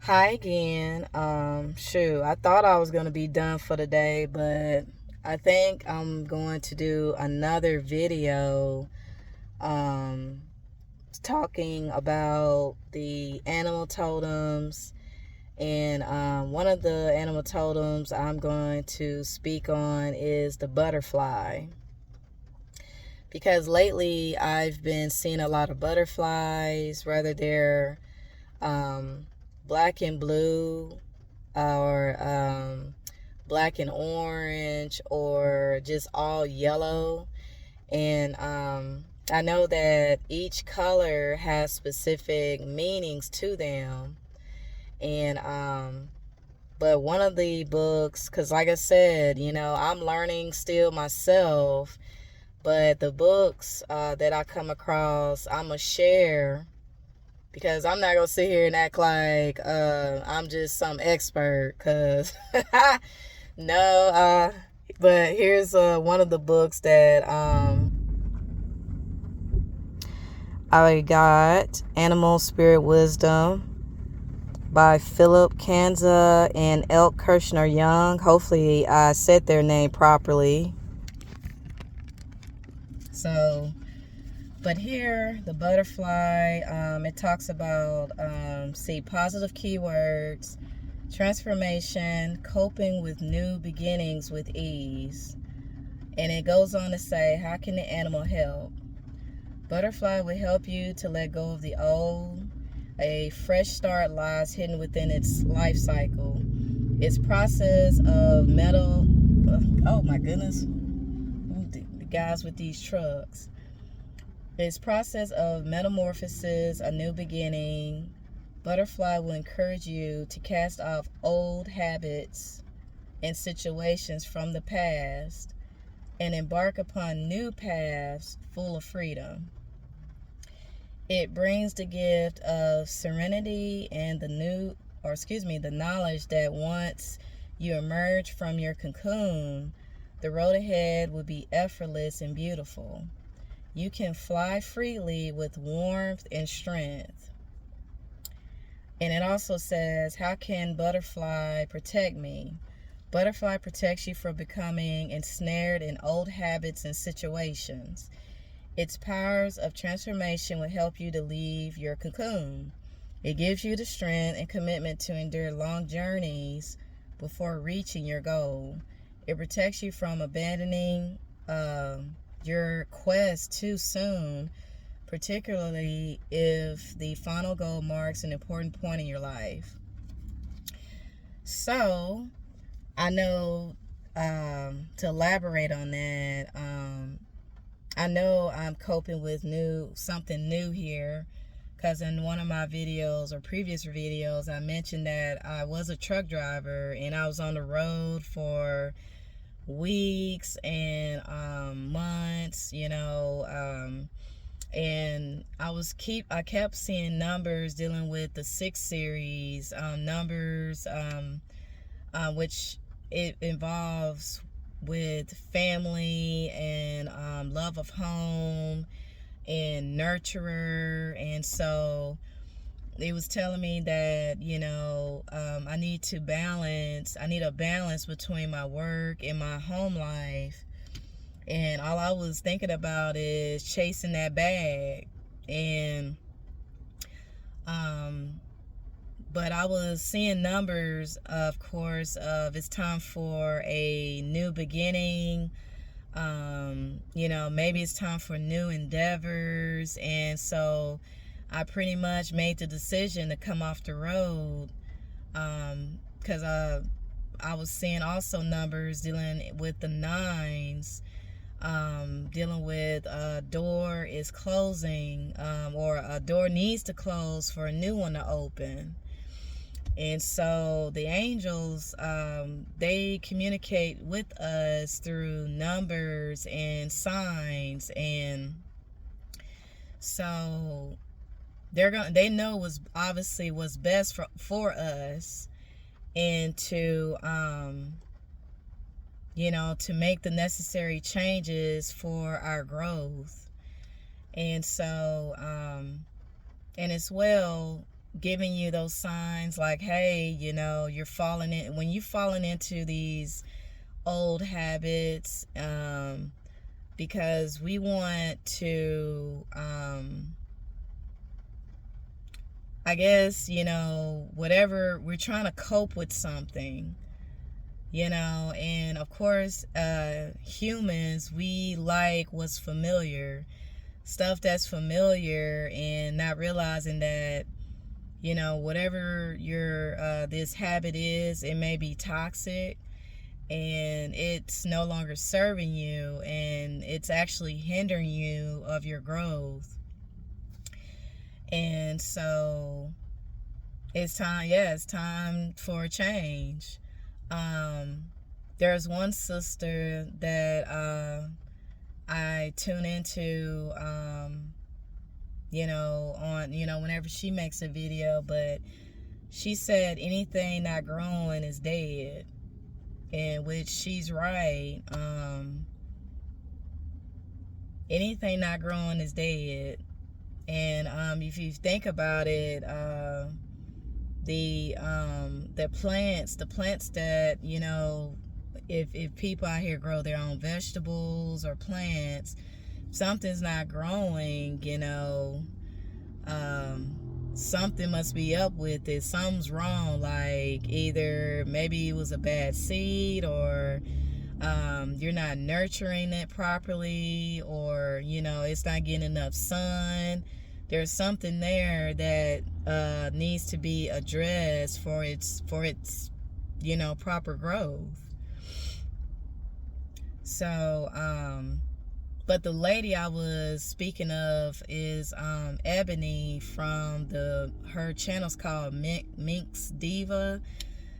Hi again. Shoot, I thought I was gonna be done for the day, but I think I'm going to do another video um talking about the animal totems. And one of the animal totems I'm going to speak on is the butterfly. Because lately I've been seeing a lot of butterflies, whether they're um, black and blue or black and orange or just all yellow. And I know that each color has specific meanings to them. And but one of the books, because like I said, I'm learning still myself, but the books that I come across, I'm going to share, because I'm not going to sit here and act like I'm just some expert, because no, but here's one of the books that I got, Animal Spirit Wisdom by Philip Kanza and Elk Kirshner Young. Hopefully I said their name properly. So, but here, the butterfly, it talks about, positive keywords, transformation, coping with new beginnings with ease. And it goes on to say, how can the animal help? Butterfly will help you to let go of the old. A fresh start lies hidden within its life cycle. Its process of oh my goodness, the guys with these trucks. Its process of metamorphosis, a new beginning. Butterfly will encourage you to cast off old habits and situations from the past and embark upon new paths full of freedom. It brings the gift of serenity and the knowledge that once you emerge from your cocoon, the road ahead will be effortless and beautiful. You can fly freely with warmth and strength. And it also says, how can butterfly protect me? Butterfly protects you from becoming ensnared in old habits and situations. Its powers of transformation will help you to leave your cocoon. It gives you the strength and commitment to endure long journeys before reaching your goal. It protects you from abandoning your quest too soon, particularly if the final goal marks an important point in your life. So, I know, to elaborate on that, I know I'm coping with something new here, because in one of my videos or previous videos, I mentioned that I was a truck driver and I was on the road for weeks and months, and I kept seeing numbers dealing with the 6 series, numbers, which it involves with family and love of home and nurturer. And so it was telling me that, I need a balance between my work and my home life. And all I was thinking about is chasing that bag. And, but I was seeing numbers, of course, of it's time for a new beginning. Maybe it's time for new endeavors. And so I pretty much made the decision to come off the road, because I was seeing also numbers dealing with the 9s, dealing with a door is closing, or a door needs to close for a new one to open. And so the angels, they communicate with us through numbers and signs. And so they know what's best for us, and to to make the necessary changes for our growth. And so and as well, giving you those signs like, hey, you know, you're falling in, when you're falling into these old habits, because we want to, I guess, you know, whatever, we're trying to cope with something, you know, and of course, humans, we like what's familiar, stuff that's familiar, and not realizing that, you know, whatever your this habit is, it may be toxic and it's no longer serving you, and it's actually hindering you of your growth. And so it's time, yeah, it's time for a change. There's one sister that I tune into, you know, on, you know, whenever she makes a video, but she said anything not growing is dead, in which she's right. Anything not growing is dead. And if you think about it, the plants that, you know, if people out here grow their own vegetables or plants, something's not growing, you know, something must be up with it. Something's wrong. Like either maybe it was a bad seed, or you're not nurturing it properly, or, you know, it's not getting enough sun. There's something there that needs to be addressed for its you know, proper growth. So but the lady I was speaking of is Ebony, from her channel's called Minx Diva.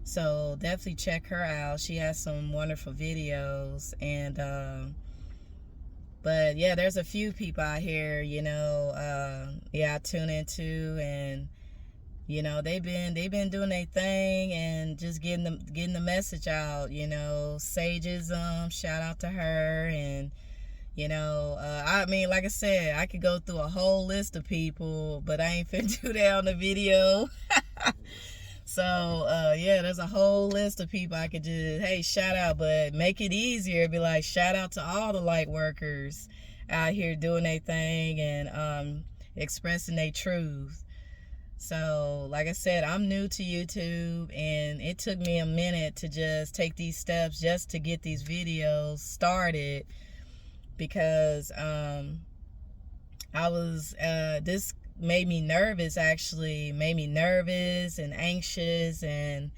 So definitely check her out. She has some wonderful videos. And but yeah, there's a few people out here, you know, yeah, I tune into, and you know, they've been doing their thing and just getting the message out, you know. Sageism, shout out to her. And you know, I mean, like I said, I could go through a whole list of people, but I ain't finna do that on the video. So, yeah, there's a whole list of people I could just, hey, shout out, but make it easier. Be like, shout out to all the light workers out here doing their thing and expressing their truth. So, like I said, I'm new to YouTube, and it took me a minute to just take these steps just to get these videos started, because I was, this made me nervous, actually made me nervous and anxious, and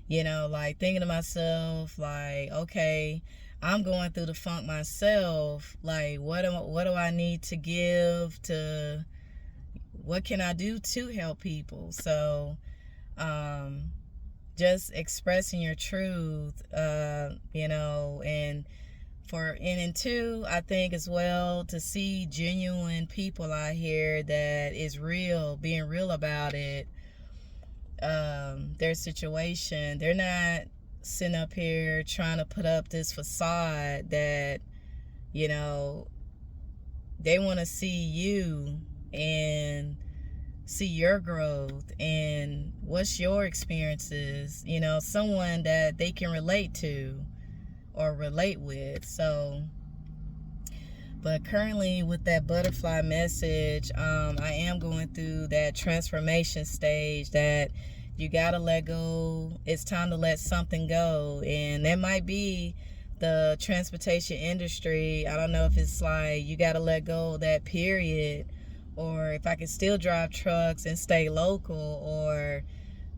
you know, like thinking to myself, like, okay, I'm going through the funk myself, like what do I need to give to, what can I do to help people? So just expressing your truth, you know, and two, I think as well, to see genuine people out here that is real, being real about it, their situation. They're not sitting up here trying to put up this facade that, you know, they want to see you and see your growth and what's your experiences, you know, someone that they can relate to or relate with. So, but currently with that butterfly message, I am going through that transformation stage that you gotta let go. It's time to let something go, and that might be the transportation industry. I don't know if it's like you gotta let go of that, period, or if I can still drive trucks and stay local, or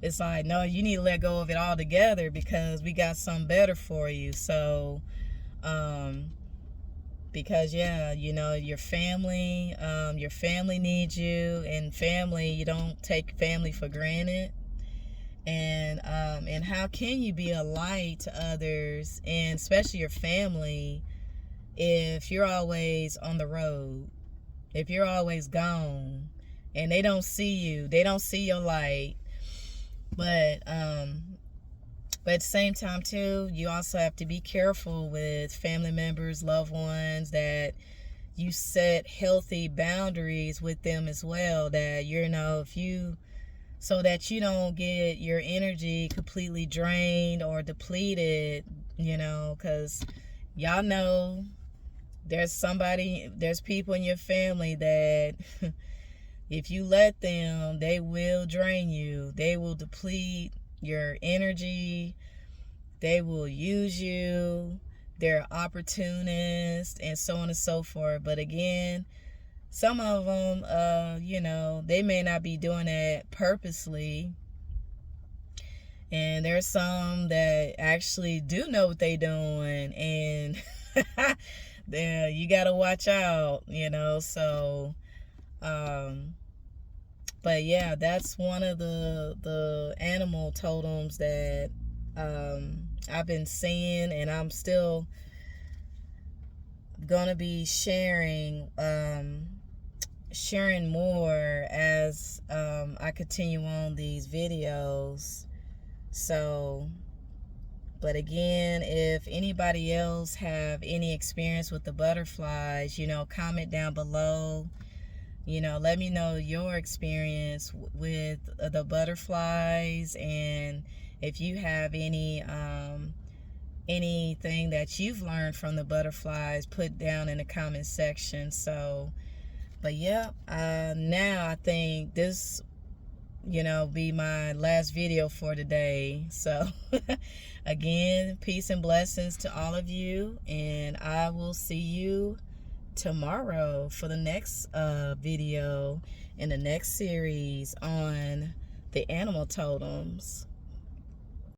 it's like, no, you need to let go of it altogether because we got something better for you. So, because yeah, you know, your family needs you, and family, you don't take family for granted. And how can you be a light to others, and especially your family, if you're always on the road, if you're always gone, and they don't see you, they don't see your light. But at the same time too, you also have to be careful with family members, loved ones, that you set healthy boundaries with them as well. That, you know, if you so that you don't get your energy completely drained or depleted, because y'all know there's people in your family that if you let them, they will drain you. They will deplete your energy. They will use you. They're opportunists and so on and so forth. But again, some of them, they may not be doing that purposely. And there's some that actually do know what they're doing. And you got to watch out, So, but yeah, that's one of the animal totems that I've been seeing, and I'm still gonna be sharing more as I continue on these videos. So, but again, if anybody else have any experience with the butterflies, comment down below. Let me know your experience with the butterflies, and if you have anything that you've learned from the butterflies, put down in the comment section. So, but yeah, now I think this, be my last video for today. So, again, peace and blessings to all of you, and I will see you tomorrow for the next video in the next series on the animal totems.